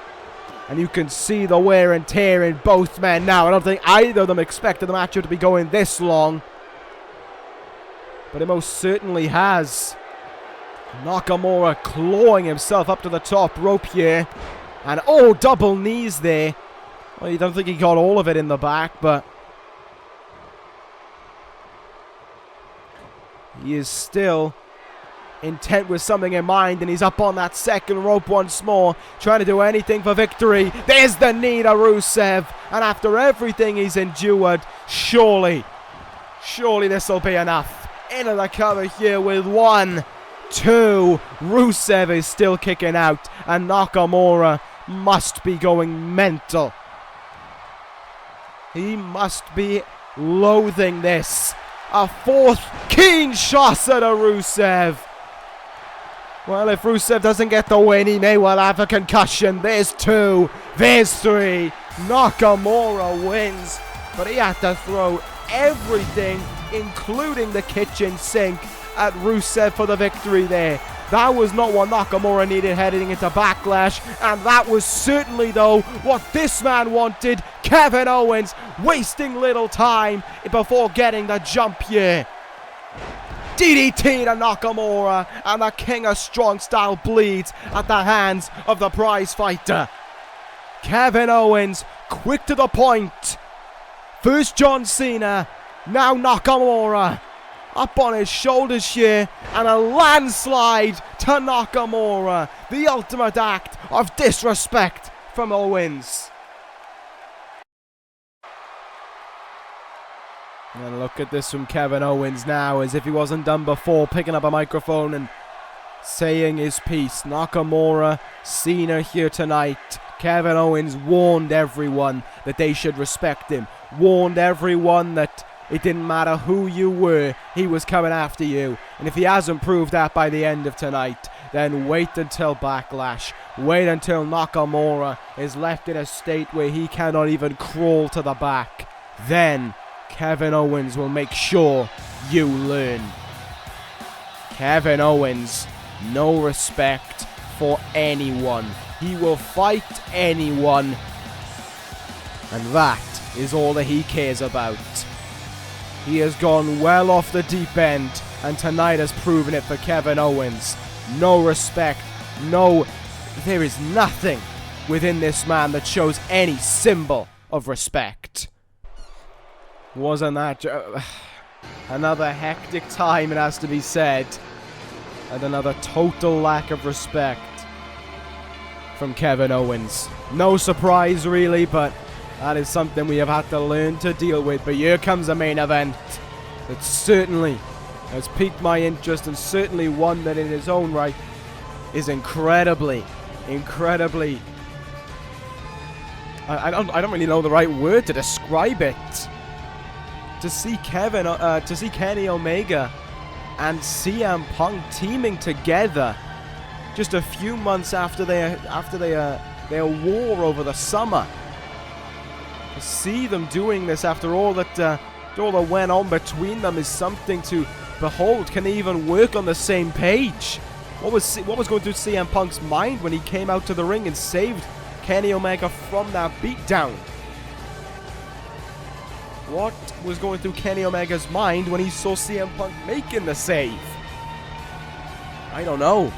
And you can see the wear and tear in both men now. I don't think either of them expected the matchup to be going this long. But it most certainly has. Nakamura clawing himself up to the top rope here. And oh, double knees there. Well, you don't think he got all of it in the back, but he is still intent with something in mind, and he's up on that second rope once more, trying to do anything for victory. There's the knee to Rusev, and after everything he's endured, surely this will be enough. Into the cover here with 1, 2. Rusev is still kicking out, and Nakamura must be going mental. He must be loathing this. A 4th Kinshasa to Rusev. Well, if Rusev doesn't get the win, he may well have a concussion. There's 2. There's 3. Nakamura wins, but he had to throw everything, including the kitchen sink, at Rusev for the victory there. That was not what Nakamura needed heading into Backlash, and that was certainly, though, what this man wanted. Kevin Owens wasting little time before getting the jump here. DDT to Nakamura, and the King of Strong Style bleeds at the hands of the prize fighter. Kevin Owens, quick to the point. First John Cena, now Nakamura. Up on his shoulders here, and a landslide to Nakamura. The ultimate act of disrespect from Owens. And look at this from Kevin Owens now, as if he wasn't done before, picking up a microphone and saying his piece. Nakamura, Cena here tonight. Kevin Owens warned everyone that they should respect him. Warned everyone that it didn't matter who you were, he was coming after you. And if he hasn't proved that by the end of tonight, then wait until Backlash. Wait until Nakamura is left in a state where he cannot even crawl to the back. Then Kevin Owens will make sure you learn. Kevin Owens, no respect for anyone. He will fight anyone. And that is all that he cares about. He has gone well off the deep end, and tonight has proven it for Kevin Owens. No respect, there is nothing within this man that shows any symbol of respect. Wasn't that another hectic time, it has to be said, and another total lack of respect from Kevin Owens. No surprise really, but that is something we have had to learn to deal with. But here comes a main event that certainly has piqued my interest, and certainly one that in his own right is incredibly I don't really know the right word to describe it. To see Kenny Omega and CM Punk teaming together just a few months after their war over the summer. To see them doing this after all that went on between them is something to behold. Can they even work on the same page? What was going through CM Punk's mind when he came out to the ring and saved Kenny Omega from that beatdown? What was going through Kenny Omega's mind when he saw CM Punk making the save? I don't know.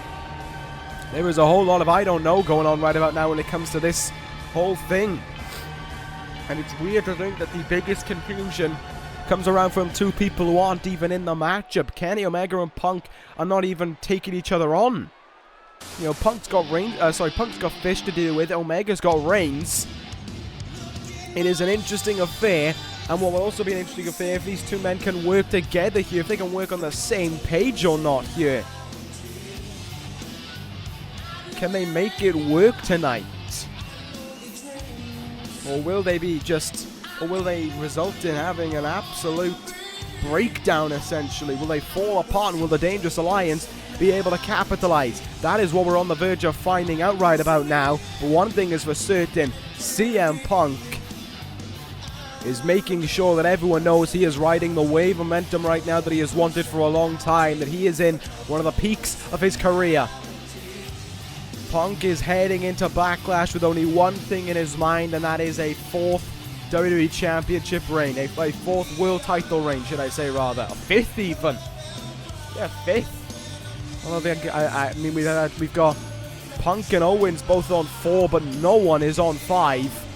There is a whole lot of I don't know going on right about now when it comes to this whole thing. And it's weird to think that the biggest confusion comes around from two people who aren't even in the matchup. Kenny Omega and Punk are not even taking each other on. You know, Punk's got Fish to deal with. Omega's got Reigns. It is an interesting affair. And what will also be an interesting affair if these two men can work together here, if they can work on the same page or not here. Can they make it work tonight? Or will they result in having an absolute breakdown, essentially? Will they fall apart, and will the Dangerous Alliance be able to capitalize? That is what we're on the verge of finding out right about now. But one thing is for certain, CM Punk is making sure that everyone knows he is riding the wave of momentum right now that he has wanted for a long time, that he is in one of the peaks of his career. Punk is heading into Backlash with only one thing in his mind, and that is a 4th WWE Championship reign, a 4th world title reign, should I say, rather. A 5th even. Yeah, 5th. I mean, we've got Punk and Owens both on 4, but no one is on 5.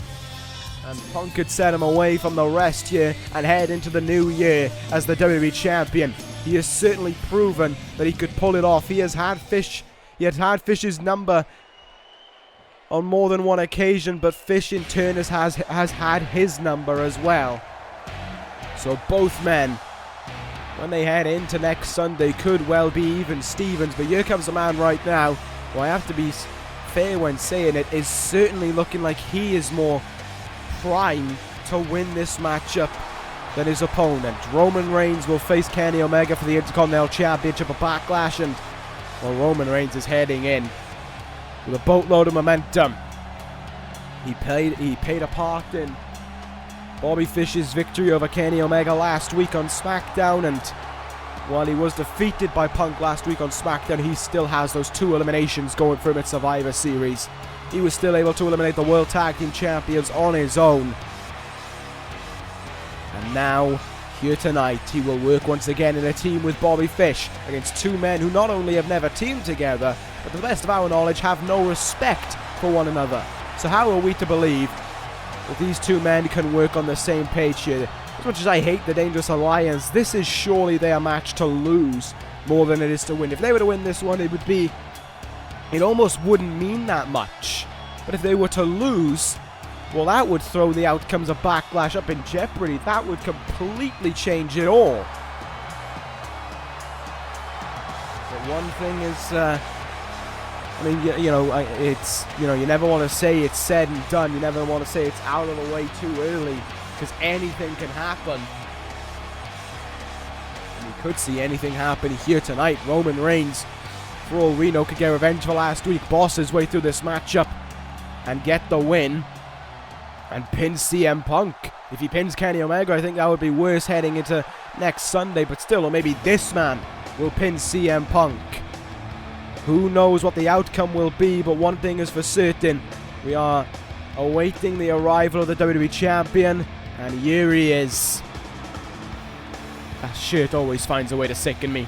And Punk could set him away from the rest here and head into the new year as the WWE Champion. He has certainly proven that he could pull it off. He has had Fish's number on more than one occasion, but Fish in turn has had his number as well. So both men, when they head into next Sunday, could well be even Stevens. But here comes a man right now who, I have to be fair when saying it, is certainly looking like he is more prime to win this matchup than his opponent. Roman Reigns will face Kenny Omega for the Intercontinental Championship of Backlash, and well, Roman Reigns is heading in with a boatload of momentum. He played a part in Bobby Fish's victory over Kenny Omega last week on Smackdown, and while he was defeated by Punk last week on Smackdown, he still has those 2 eliminations going for him at Survivor Series. He was still able to eliminate the World Tag Team Champions on his own. And now, here tonight, he will work once again in a team with Bobby Fish against 2 men who not only have never teamed together, but to the best of our knowledge have no respect for one another. So how are we to believe that these 2 men can work on the same page here? As much as I hate the Dangerous Alliance, this is surely their match to lose more than it is to win. If they were to win this one, it almost wouldn't mean that much. But if they were to lose, well, that would throw the outcomes of Backlash up in jeopardy. That would completely change it all. But one thing is, you never want to say it's said and done. You never want to say it's out of the way too early, because anything can happen. And we could see anything happen here tonight. Roman Reigns, for all we know, could get revenge for last week, boss his way through this matchup, and get the win, and pin CM Punk. If he pins Kenny Omega, I think that would be worse heading into next Sunday, but still, or maybe this man will pin CM Punk. Who knows what the outcome will be, but one thing is for certain, we are awaiting the arrival of the WWE Champion, and here he is. That shirt always finds a way to sicken me.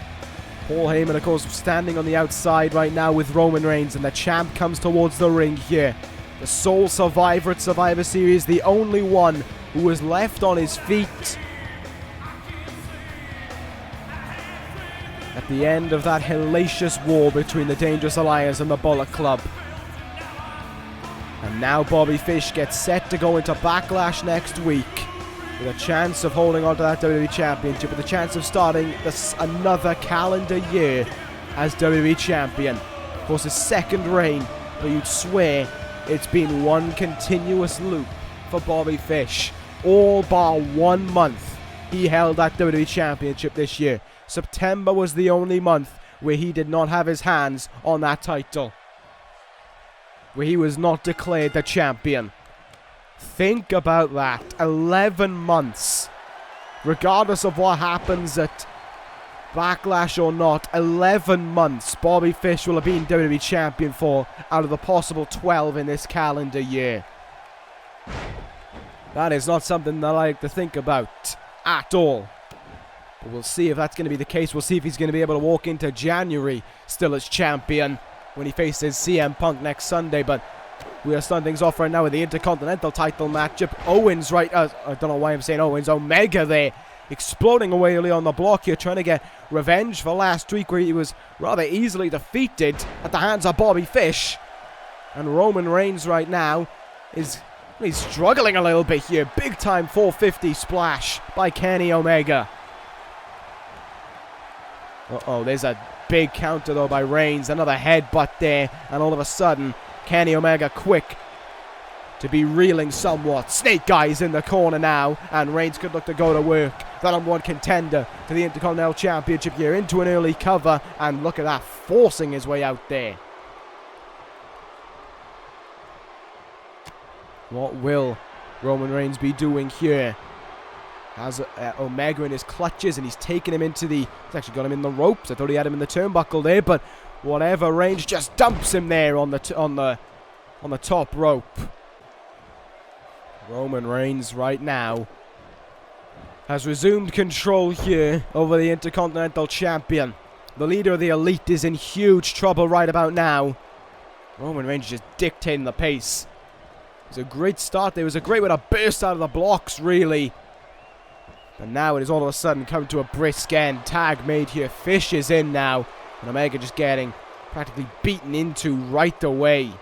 Paul Heyman, of course, standing on the outside right now with Roman Reigns, and the champ comes towards the ring here. The sole survivor at Survivor Series, the only one who was left on his feet at the end of that hellacious war between the Dangerous Alliance and the Bullet Club. And now Bobby Fish gets set to go into Backlash next week with a chance of holding on to that WWE Championship, with a chance of starting another calendar year as WWE Champion. Of course, his second reign, but you'd swear it's been one continuous loop for Bobby Fish. All bar 1 month, he held that WWE Championship this year. September was the only month where he did not have his hands on that title, where he was not declared the champion. Think about that. 11 months. Regardless of what happens at Backlash or not, 11 months Bobby Fish will have been WWE Champion for out of the possible 12 in this calendar year. That is not something that I like to think about at all. But we'll see if that's going to be the case. We'll see if he's going to be able to walk into January still as champion when he faces CM Punk next Sunday. But we are starting things off right now with the Intercontinental title matchup. Owens I don't know why I'm saying Owens. Omega there, exploding away early on the block here, trying to get revenge for last week where he was rather easily defeated at the hands of Bobby Fish. And Roman Reigns right now he's struggling a little bit here. Big time 450 splash by Kenny Omega. Uh-oh, there's a big counter though by Reigns. Another headbutt there, and all of a sudden Kenny Omega quick to be reeling somewhat. Snake Eyes in the corner now, and Reigns could look to go to work. The #1 contender to the Intercontinental Championship here into an early cover, and look at that, forcing his way out there. What will Roman Reigns be doing here? Has Omega in his clutches, and he's taken him into he's actually got him in the ropes. I thought he had him in the turnbuckle there, but whatever, Reigns just dumps him there on the top rope. Roman Reigns right now has resumed control here over the Intercontinental Champion. The leader of the Elite is in huge trouble right about now. Roman Reigns just dictating the pace. It was a great start there. It was a great way to burst out of the blocks, really. But now it is all of a sudden come to a brisk end. Tag made here. Fish is in now. And Omega just getting practically beaten into right away.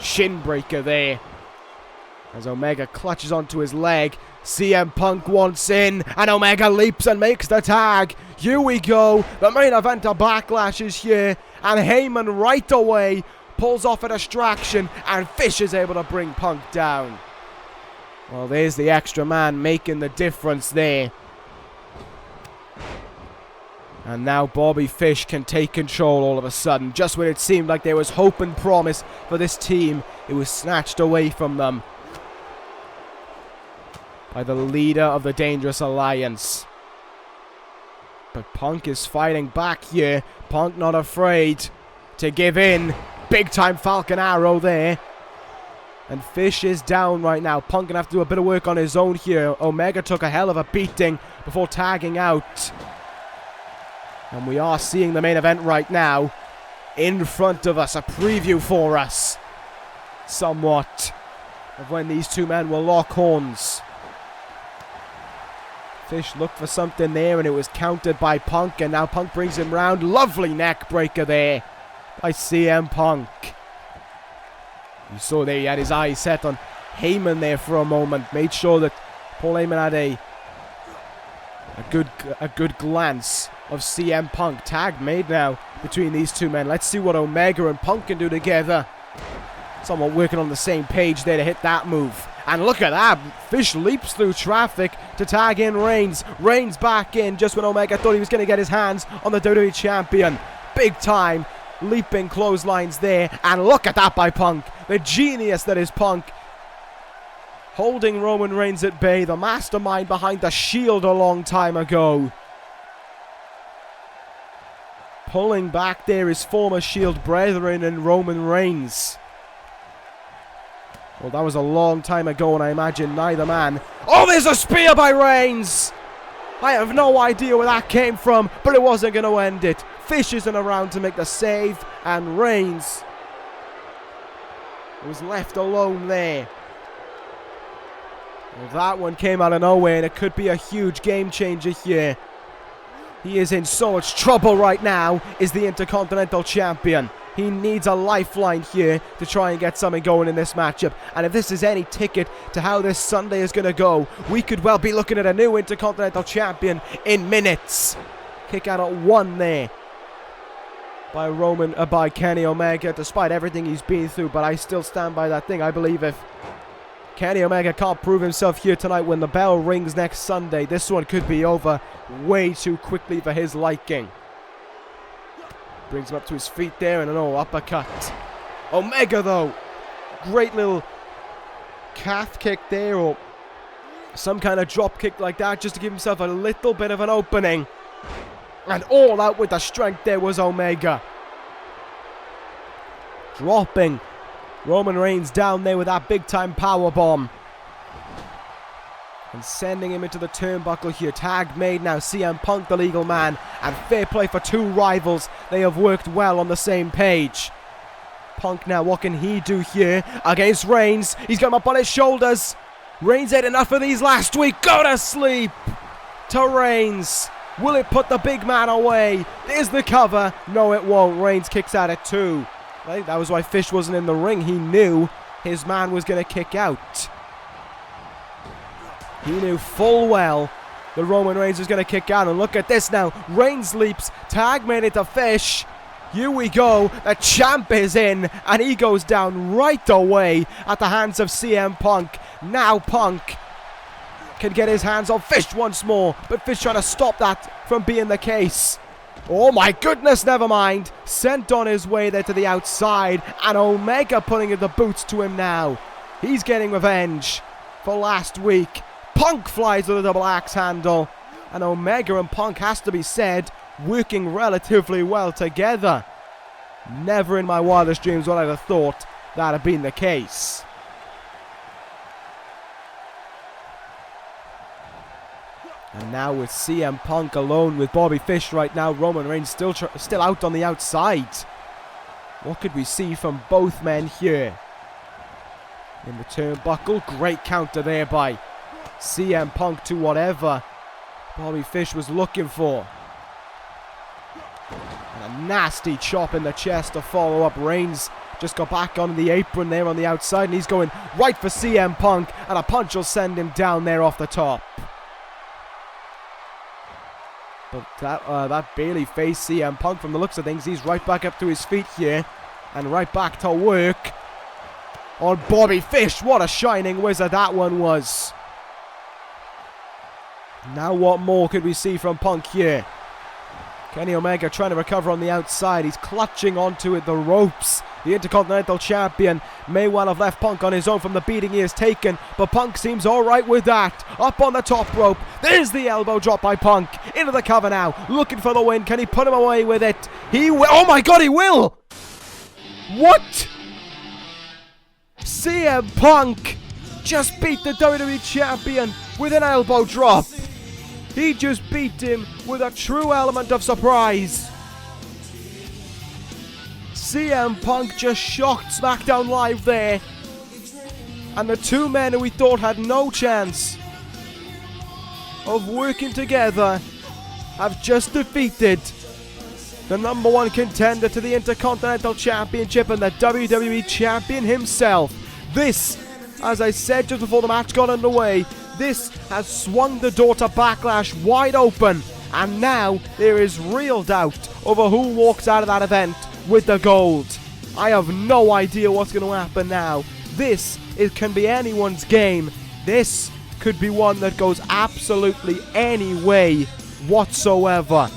Shin breaker there. As Omega clutches onto his leg. CM Punk wants in. And Omega leaps and makes the tag. Here we go. The main event of Backlash is here. And Heyman right away pulls off a distraction. And Fish is able to bring Punk down. Well, there's the extra man making the difference there. And now Bobby Fish can take control all of a sudden. Just when it seemed like there was hope and promise for this team, it was snatched away from them by the leader of the Dangerous Alliance. But Punk is fighting back here. Punk not afraid to give in. Big time Falcon Arrow there. And Fish is down right now. Punk gonna have to do a bit of work on his own here. Omega took a hell of a beating before tagging out. And we are seeing the main event right now in front of us. A preview for us, somewhat, of when these two men will lock horns. Fish looked for something there, and it was countered by Punk. And now Punk brings him round. Lovely neck breaker there by CM Punk. You saw there he had his eyes set on Heyman there for a moment. Made sure that Paul Heyman had a good glance of CM Punk. Tag made now between these two men. Let's see what Omega and Punk can do together. Someone working on the same page there to hit that move. And look at that. Fish leaps through traffic to tag in Reigns. Reigns back in just when Omega thought he was going to get his hands on the WWE Champion. Big time leaping clotheslines there. And look at that by Punk. The genius that is Punk. Holding Roman Reigns at bay. The mastermind behind the Shield a long time ago. Pulling back there his former Shield brethren and Roman Reigns. Well, that was a long time ago, and I imagine neither man... Oh, there's a spear by Reigns! I have no idea where that came from, but it wasn't going to end it. Fish isn't around to make the save, and Reigns was left alone there. Well, that one came out of nowhere, and it could be a huge game changer here. He is in so much trouble right now, is the Intercontinental Champion. He needs a lifeline here to try and get something going in this matchup. And if this is any ticket to how this Sunday is going to go, we could well be looking at a new Intercontinental Champion in minutes. Kick out at 1 there by Kenny Omega, despite everything he's been through. But I still stand by that thing. I believe if Kenny Omega can't prove himself here tonight when the bell rings next Sunday, this one could be over way too quickly for his liking. Brings him up to his feet there and an uppercut. Omega, though. Great little calf kick there, or some kind of drop kick like that, just to give himself a little bit of an opening. And all out with the strength there was Omega. Dropping Roman Reigns down there with that big-time powerbomb. And sending him into the turnbuckle here. Tag made now. CM Punk, the legal man. And fair play for two rivals. They have worked well on the same page. Punk now, what can he do here against Reigns? He's got him up on his shoulders. Reigns had enough of these last week. Go to sleep to Reigns. Will it put the big man away? There's the cover. No, it won't. Reigns kicks out at 2. I think that was why Fish wasn't in the ring. He knew his man was going to kick out. He knew full well that Roman Reigns was going to kick out. And look at this now. Reigns leaps. Tag made it to Fish. Here we go. The champ is in. And he goes down right away at the hands of CM Punk. Now Punk can get his hands on Fish once more. But Fish trying to stop that from being the case. Oh my goodness, never mind. Sent on his way there to the outside. And Omega putting in the boots to him now. He's getting revenge for last week. Punk flies with a double axe handle. And Omega and Punk, has to be said, working relatively well together. Never in my wildest dreams would I have thought that had been the case. And now with CM Punk alone with Bobby Fish right now, Roman Reigns still out on the outside. What could we see from both men here? In the turnbuckle, great counter there by CM Punk to whatever Bobby Fish was looking for. And a nasty chop in the chest to follow up. Reigns just got back on the apron there on the outside, and he's going right for CM Punk, and a punch will send him down there off the top. But that barely faced CM Punk from the looks of things. He's right back up to his feet here, and right back to work on Bobby Fish. What a shining wizard that one was. Now what more could we see from Punk here? Kenny Omega trying to recover on the outside. He's clutching onto it, the ropes. The Intercontinental Champion may well have left Punk on his own from the beating he has taken, but Punk seems alright with that. Up on the top rope. There's the elbow drop by Punk. Into the cover now. Looking for the win. Can he put him away with it? He will. Oh my god, he will! What? CM Punk just beat the WWE Champion with an elbow drop. He just beat him with a true element of surprise. CM Punk just shocked Smackdown Live there. And the two men who we thought had no chance of working together have just defeated the #1 contender to the Intercontinental Championship and the WWE Champion himself. This, as I said just before the match got underway, this has swung the door to Backlash wide open, and now there is real doubt over who walks out of that event with the gold. I have no idea what's going to happen now. This can be anyone's game. This could be one that goes absolutely any way whatsoever.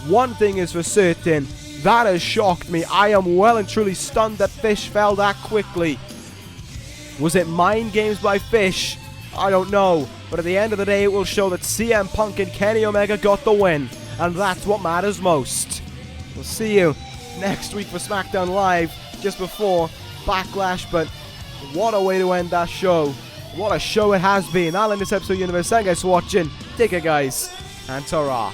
One thing is for certain, that has shocked me. I am well and truly stunned that Fish fell that quickly. Was it mind games by Fish? I don't know, but at the end of the day it will show that CM Punk and Kenny Omega got the win, and that's what matters most. We'll see you next week for Smackdown Live, just before Backlash, but what a way to end that show. What a show it has been. I'll end this episode of Universe. Thank you guys for watching. Take care guys, and ta-ra.